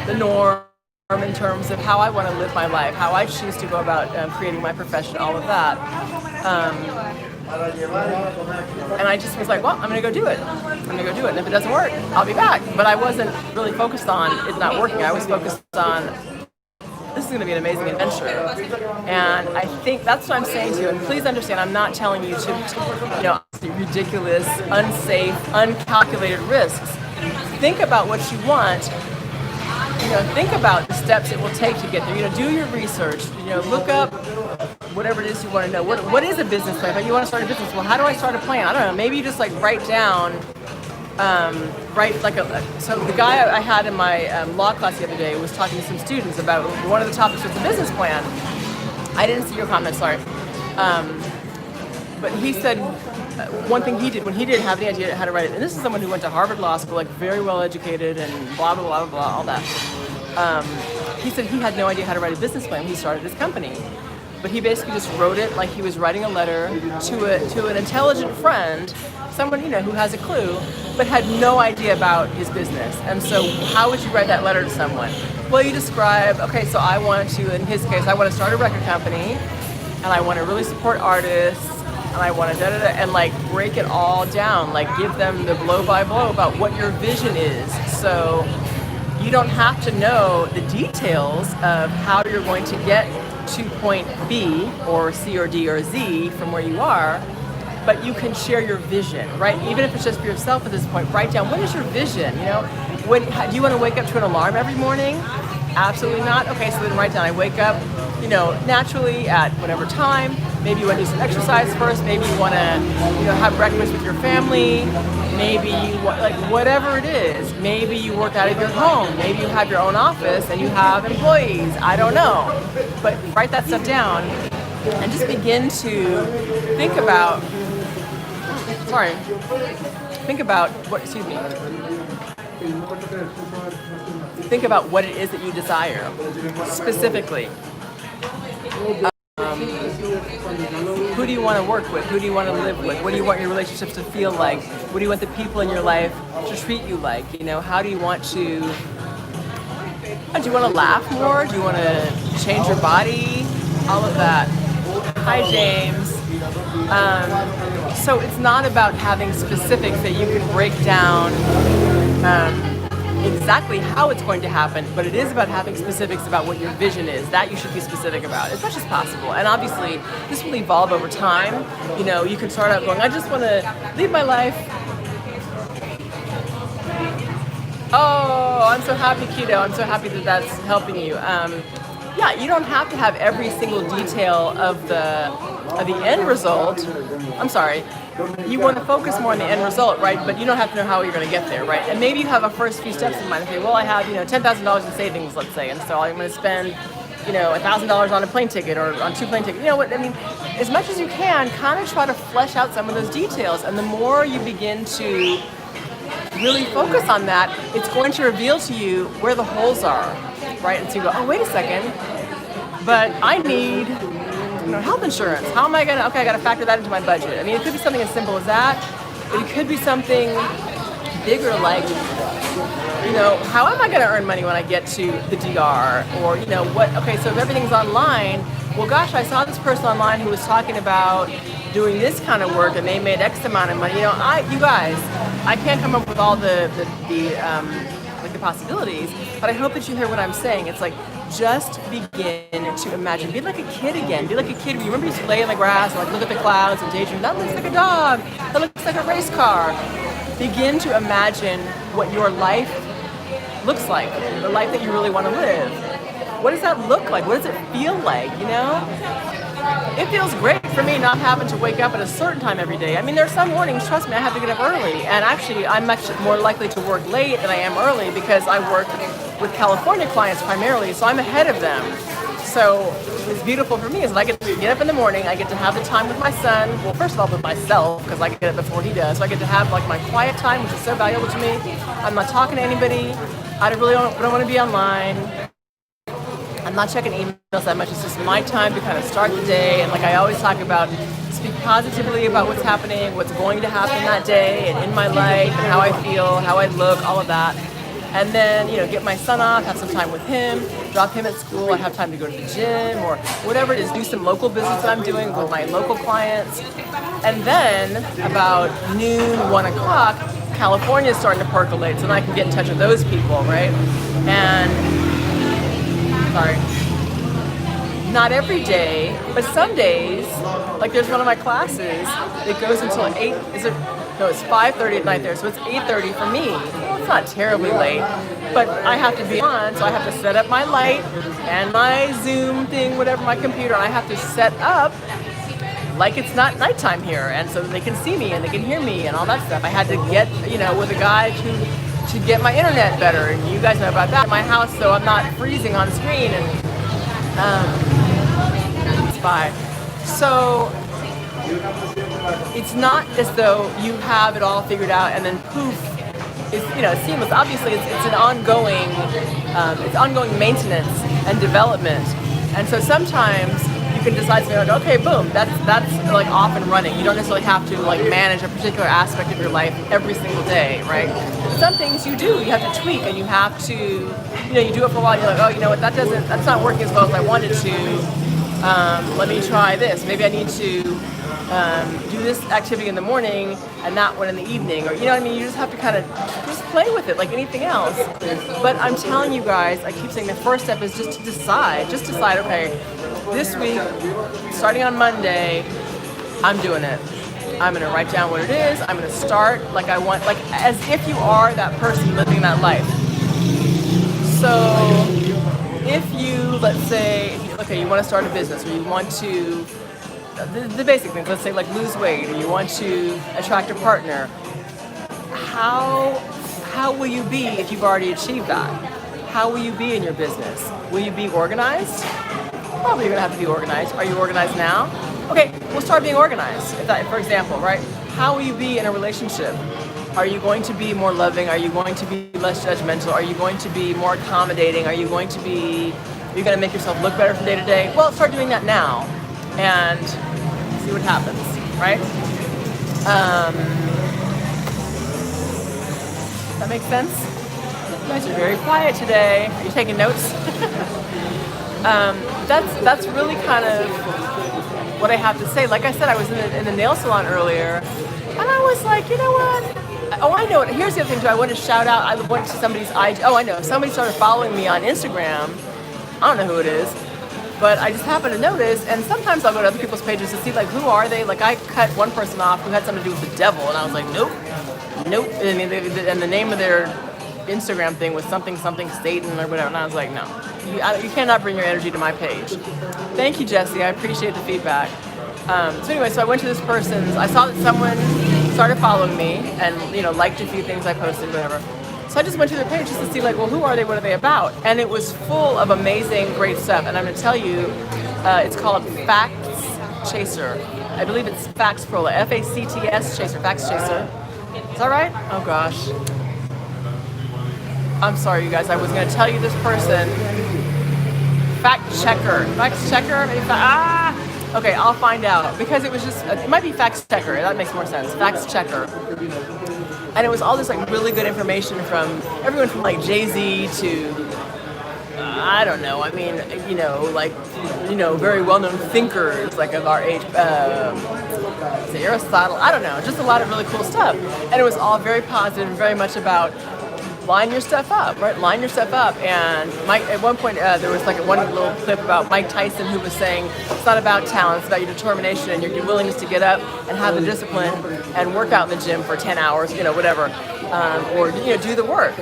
the norm in terms of how I want to live my life, how I choose to go about creating my profession, all of that. And I just was like, well, I'm going to go do it. And if it doesn't work, I'll be back. But I wasn't really focused on it not working. I was focused on, this is going to be an amazing adventure. And I think that's what I'm saying to you. And please understand, I'm not telling you to ridiculous, unsafe, uncalculated risks. Think about what you want. Think about the steps it will take to get there. Do your research. Look up whatever it is you want to know. What is a business plan? If you want to start a business, well, how do I start a plan? I don't know. Maybe you just write down, so the guy I had in my law class the other day was talking to some students about one of the topics was the business plan. I didn't see your comment, sorry. But he said one thing he did when he didn't have any idea how to write it, and this is someone who went to Harvard Law School, very well educated and blah, blah, blah, blah, all that. he said he had no idea how to write a business plan when he started his company. But he basically just wrote it like he was writing a letter to an intelligent friend, someone who has a clue, but had no idea about his business. And so how would you write that letter to someone? Well, you describe, okay, so I want to, in his case, I want to start a record company, and I want to really support artists, and I want to and like break it all down, like give them the blow by blow about what your vision is. So you don't have to know the details of how you're going to get to point B or C or D or Z from where you are, but you can share your vision, right? Even if it's just for yourself at this point, write down, what is your vision? Do you want to wake up to an alarm every morning? Absolutely not. Okay, so then write down, I wake up, naturally at whatever time. Maybe you want to do some exercise first. Maybe you want to, have breakfast with your family. Maybe whatever it is. Maybe you work out of your home. Maybe you have your own office and you have employees. I don't know. But write that stuff down and just begin to think about, think about what it is that you desire, specifically. Who do you want to work with? Who do you want to live with? What do you want your relationships to feel like? What do you want the people in your life to treat you like? How do you want to laugh more? Do you want to change your body? All of that. Hi, James. So it's not about having specifics that you can break down exactly how it's going to happen, but it is about having specifics about what your vision is. That you should be specific about as much as possible. And obviously, this will evolve over time. You can start out going, I just want to lead my life. Oh, I'm so happy, Keto. I'm so happy that that's helping you. You don't have to have every single detail of the end result. I'm sorry. You want to focus more on the end result, right? But you don't have to know how you're going to get there, right? And maybe you have a first few steps in mind. Okay, well, I have $10,000 in savings, let's say, and so I'm going to spend $1,000 on a plane ticket or on 2 plane tickets. As much as you can, kind of try to flesh out some of those details. And the more you begin to really focus on that, it's going to reveal to you where the holes are, right? And so you go, oh, wait a second, but I need health insurance. How am I going to, I got to factor that into my budget. It could be something as simple as that, but it could be something bigger like, how am I going to earn money when I get to the DR? Or, so if everything's online, well, gosh, I saw this person online who was talking about doing this kind of work and they made X amount of money. You guys, I can't come up with all the possibilities, but I hope that you hear what I'm saying. It's like, just begin to imagine. Be like a kid again. Be like a kid. Remember you used to lay in the grass and look at the clouds and daydream. That looks like a dog. That looks like a race car. Begin to imagine what your life looks like, the life that you really want to live. What does that look like? What does it feel like, It feels great for me not having to wake up at a certain time every day. There are some mornings, trust me, I have to get up early. And actually, I'm much more likely to work late than I am early because I work with California clients primarily, so I'm ahead of them. So what's beautiful for me is that I get to get up in the morning, I get to have the time with my son, well, first of all, with myself, because I get up before he does, so I get to have my quiet time, which is so valuable to me. I'm not talking to anybody. I don't want to be online. I'm not checking emails that much. It's just my time to kind of start the day. And I always talk about, speak positively about what's happening, what's going to happen that day, and in my life, and how I feel, how I look, all of that. And then, get my son off, have some time with him, drop him at school, I have time to go to the gym, or whatever it is, do some local business that I'm doing with my local clients. And then, about noon, 1 o'clock, California is starting to percolate, so then I can get in touch with those people, right? And not every day, but some days, there's one of my classes that goes until 8, it's 5:30 at night there, so it's 8:30 for me. Well, it's not terribly late, but I have to be on, so I have to set up my light and my Zoom thing, whatever, my computer, and I have to set up like it's not nighttime here, and so they can see me and they can hear me and all that stuff. I had to get, with a guy to get my internet better, and you guys know about that in my house, so I'm not freezing on screen, and it's fine. So it's not as though you have it all figured out and then poof, it's seamless. Obviously, it's an ongoing, it's ongoing maintenance and development. And so sometimes you can decide to like, okay, boom, that's like off and running. You don't necessarily have to like manage a particular aspect of your life every single day, right? Some things you do, you have to tweak, and you have to, you do it for a while. You're like, oh, you know what, that's not working as well as I wanted to. Let me try this. Maybe I need to do this activity in the morning and that one in the evening, or you know what I mean. You just have to kind of just play with it like anything else. But I'm telling you guys, I keep saying the first step is just to decide. Just decide. Okay, this week, starting on Monday, I'm doing it. I'm gonna write down what it is. I'm gonna start like I want, like as if you are that person living that life. So if you, let's say, okay, you want to start a business, or you want to, the basic things, let's say like lose weight, or you want to attract a partner, how will you be if you've already achieved that? How will you be in your business? Will you be organized? Probably you're going to have to be organized. Are you organized now? Okay, we'll start being organized. For example, right? How will you be in a relationship? Are you going to be more loving? Are you going to be less judgmental? Are you going to be more accommodating? Are you going to make yourself look better from day to day? Well, start doing that now and see what happens, right? That makes sense? You guys are very quiet today. Are you taking notes? That's really kind of what I have to say. Like I said, I was in the nail salon earlier, and I was like, you know what? Oh, I know it. Here's the other thing too. I want to shout out. I went to somebody's IG. Oh, I know. Somebody started following me on Instagram. I don't know who it is, but I just happened to notice. And sometimes I'll go to other people's pages to see like who are they. Like I cut one person off who had something to do with the devil, and I was like, nope. And the name of their Instagram thing was something Satan or whatever. And I was like, no, you cannot bring your energy to my page. Thank you, Jesse. I appreciate the feedback. So anyway, so I went to this person's. I saw that someone started following me and liked a few things I posted, whatever. So I just went to their page just to see like, well, who are they? What are they about? And it was full of amazing, great stuff. And I'm going to tell you, it's called Facts Chaser. I believe it's Facts Pro, F-A-C-T-S Chaser, Facts Chaser. Is that right? Oh gosh. I'm sorry, you guys. I was going to tell you this person. Fact checker. Facts checker? Maybe okay, I'll find out, because it was just, it might be Facts Checker, that makes more sense, Facts Checker. And it was all this like really good information from everyone from like Jay-Z to, I don't know, I mean, very well-known thinkers like of our age, say Aristotle, I don't know, just a lot of really cool stuff. And it was all very positive and very much about line your stuff up, right? Line your stuff up. And at one point, there was like one little clip about Mike Tyson, who was saying it's not about talent, it's about your determination and your willingness to get up and have the discipline and work out in the gym for 10 hours, whatever, or do the work.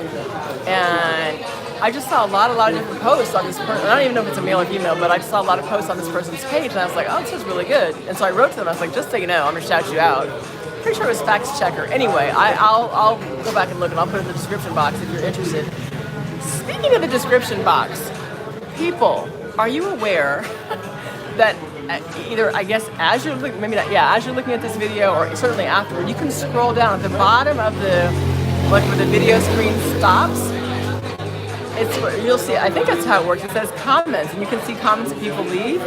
And I just saw a lot of different posts on this person. I don't even know if it's a male or female, but I just saw a lot of posts on this person's page, and I was like, oh, this is really good. And so I wrote to them. I was like, just so you know, I'm gonna shout you out. Pretty sure it was Facts Checker. Anyway, I'll go back and look, and I'll put it in the description box if you're interested. Speaking of the description box, people, are you aware that either, I guess, as you're looking, maybe not, yeah, as you're looking at this video, or certainly afterward, you can scroll down at the bottom of where the video screen stops. You'll see, I think that's how it works. It says comments, and you can see comments that people leave,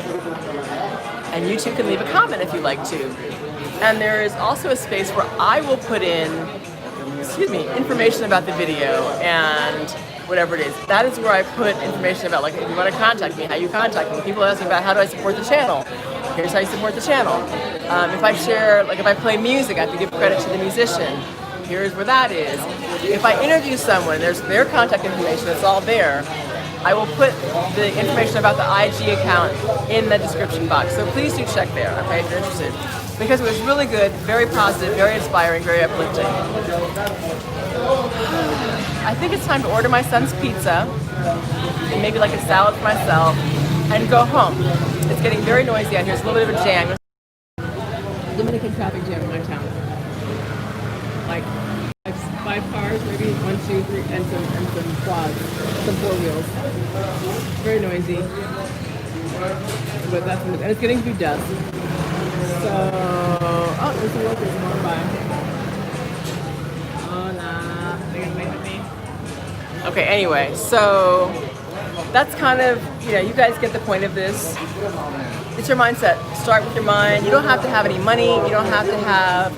and you too can leave a comment if you like to. And there is also a space where I will put in, information about the video and whatever it is. That is where I put information about, like, if you want to contact me, how you contact me. People ask me about how do I support the channel. Here's how you support the channel. If I share, like if I play music, I have to give credit to the musician. Here's where that is. If I interview someone, there's their contact information, it's all there. I will put the information about the IG account in the description box. So please do check there, okay, if you're interested. Because it was really good, very positive, very inspiring, very uplifting. I think it's time to order my son's pizza, and maybe like a salad for myself, and go home. It's getting very noisy out here. It's a little bit of a jam. Dominican traffic jam in my town. Like 5 cars, maybe 1, 2, 3, and some quads, some 4 wheels. Very noisy. But and it's getting to be dusk. So, oh, there's some workers going by. Hola, Okay, anyway, so that's kind of, you guys get the point of this. It's your mindset. Start with your mind. You don't have to have any money. You don't have to have,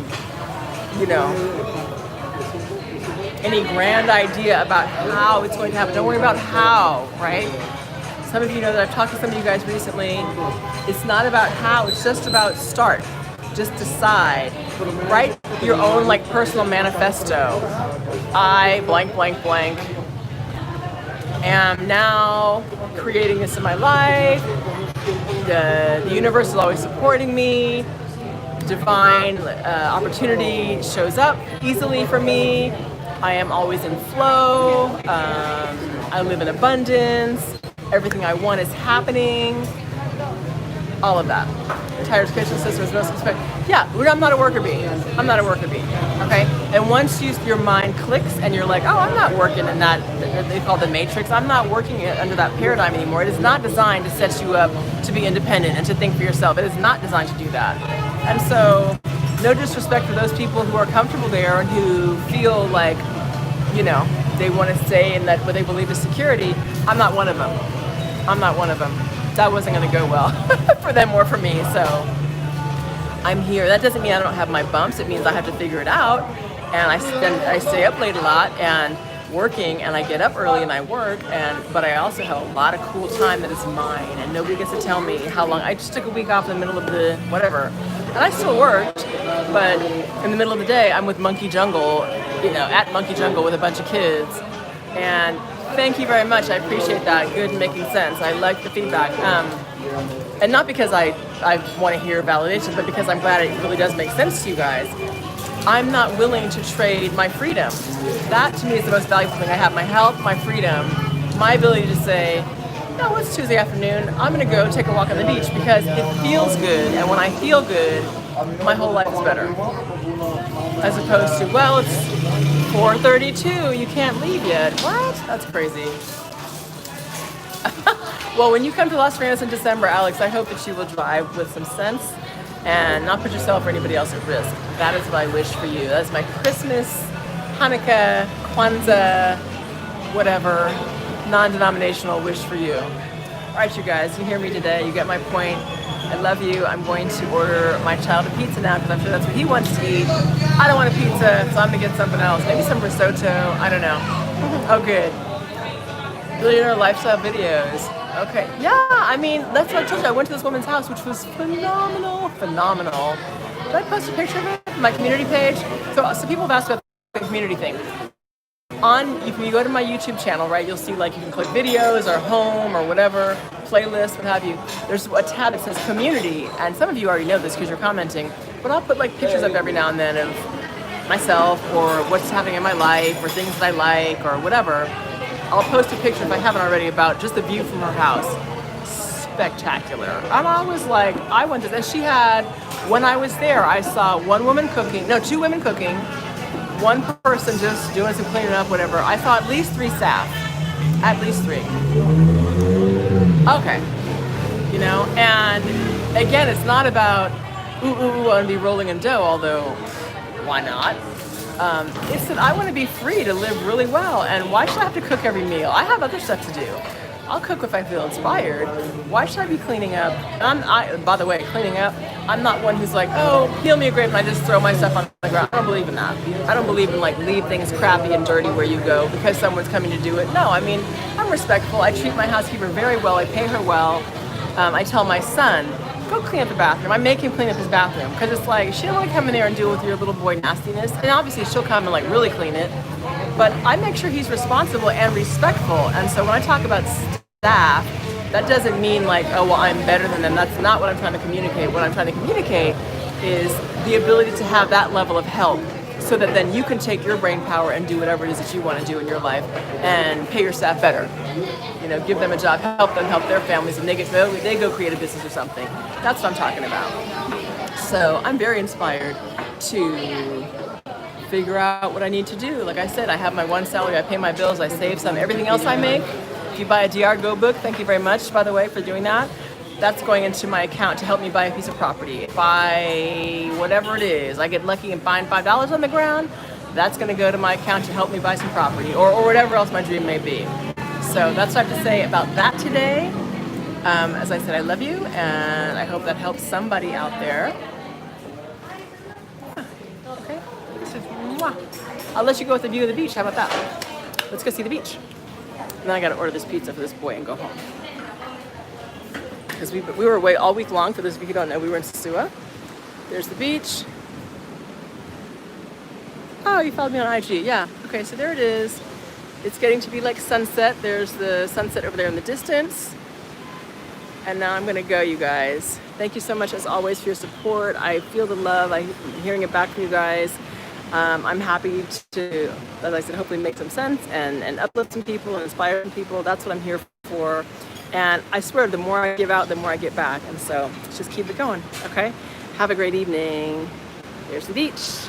any grand idea about how it's going to happen. Don't worry about how, right? Some of you know that I've talked to some of you guys recently. It's not about how, it's just about start. Just decide. Write your own personal manifesto. I blank, blank, blank am now creating this in my life. The universe is always supporting me. Divine opportunity shows up easily for me. I am always in flow. I live in abundance. Everything I want is happening. All of that. Retired education system is most expected. Yeah, I'm not a worker bee. I'm not a worker bee. Okay? And once your mind clicks and you're like, oh, I'm not working in that, they call the matrix. I'm not working under that paradigm anymore. It is not designed to set you up to be independent and to think for yourself. It is not designed to do that. And so, no disrespect for those people who are comfortable there and who feel like, they want to stay in that what they believe is security. I'm not one of them. I'm not one of them. That wasn't going to go well for them or for me. So I'm here. That doesn't mean I don't have my bumps. It means I have to figure it out. And I stay up late a lot and working, and I get up early and I work. But I also have a lot of cool time that is mine, and nobody gets to tell me how long. I just took a week off in the middle of the whatever, and I still worked. But in the middle of the day, I'm with Monkey Jungle, at Monkey Jungle with a bunch of kids. And thank you very much. I appreciate that. Good and making sense. I like the feedback. And not because I want to hear validation, but because I'm glad it really does make sense to you guys. I'm not willing to trade my freedom. That to me is the most valuable thing I have. My health, my freedom, my ability to say, no, it's Tuesday afternoon. I'm going to go take a walk on the beach because it feels good. And when I feel good, my whole life is better. As opposed to, well, it's 4:32, you can't leave yet. What? That's crazy. Well, when you come to Las Vegas in December, Alex, I hope that you will drive with some sense and not put yourself or anybody else at risk. That is what I wish for you. That's my Christmas, Hanukkah, Kwanzaa, whatever, non-denominational wish for you. All right, you guys, you hear me today. You get my point. I love you. I'm going to order my child a pizza now because I'm sure that's what he wants to eat. I don't want a pizza, so I'm going to get something else. Maybe some risotto. I don't know. Oh, good. Billionaire lifestyle videos. Okay. Yeah, I mean, that's what I told you. I went to this woman's house, which was phenomenal. Phenomenal. Did I post a picture of it on my community page? So people have asked about the community thing. When you go to my YouTube channel, right, you'll see you can click videos or home or whatever, playlist, what have you. There's a tab that says community, and some of you already know this because you're commenting, but I'll put pictures up every now and then of myself or what's happening in my life or things that I like or whatever. I'll post a picture if I haven't already about just the view from her house. Spectacular. And I was like, I went to, and she had, when I was there, I saw two women cooking, one person just doing some cleaning up, whatever. I saw at least 3 staff. At least 3. Okay. And again, it's not about, I want to be rolling in dough, although, why not? It's that I want to be free to live really well, and why should I have to cook every meal? I have other stuff to do. I'll cook if I feel inspired. Why should I be cleaning up? By the way, cleaning up, I'm not one who's like, oh, peel me a grape and I just throw my stuff on the ground. I don't believe in that. I don't believe in leave things crappy and dirty where you go because someone's coming to do it. No, I mean, I'm respectful. I treat my housekeeper very well. I pay her well. I tell my son, go clean up the bathroom. I make him clean up his bathroom because it's she don't want to come in there and deal with your little boy nastiness. And obviously she'll come and really clean it. But I make sure he's responsible and respectful. And so when I talk about staff, that doesn't mean oh, well, I'm better than them. That's not what I'm trying to communicate. What I'm trying to communicate is the ability to have that level of help so that then you can take your brain power and do whatever it is that you want to do in your life and pay your staff better. Give them a job, help them help their families, and they go create a business or something. That's what I'm talking about. So I'm very inspired to figure out what I need to do. Like I said, I have my one salary, I pay my bills, I save some. Everything else I make, if you buy a DR Go book, thank you very much, by the way, for doing that. That's going into my account to help me buy a piece of property. Buy whatever it is. I get lucky and find $5 on the ground, that's going to go to my account to help me buy some property or whatever else my dream may be. So that's what I have to say about that today. As I said, I love you, and I hope that helps somebody out there. Okay. I'll let you go with the view of the beach. How about that? Let's go see the beach. And then I got to order this pizza for this boy and go home. Because we were away all week long. For those of you who don't know, we were in Sosua. There's the beach. Oh, you followed me on IG. Yeah. Okay, so there it is. It's getting to be like sunset. There's the sunset over there in the distance. And now I'm going to go, you guys. Thank you so much, as always, for your support. I feel the love. I'm hearing it back from you guys. I'm happy to, as I said, hopefully make some sense and uplift some people and inspire some people. That's what I'm here for. And I swear, the more I give out, the more I get back. And so let's just keep it going, okay? Have a great evening. Here's the beach.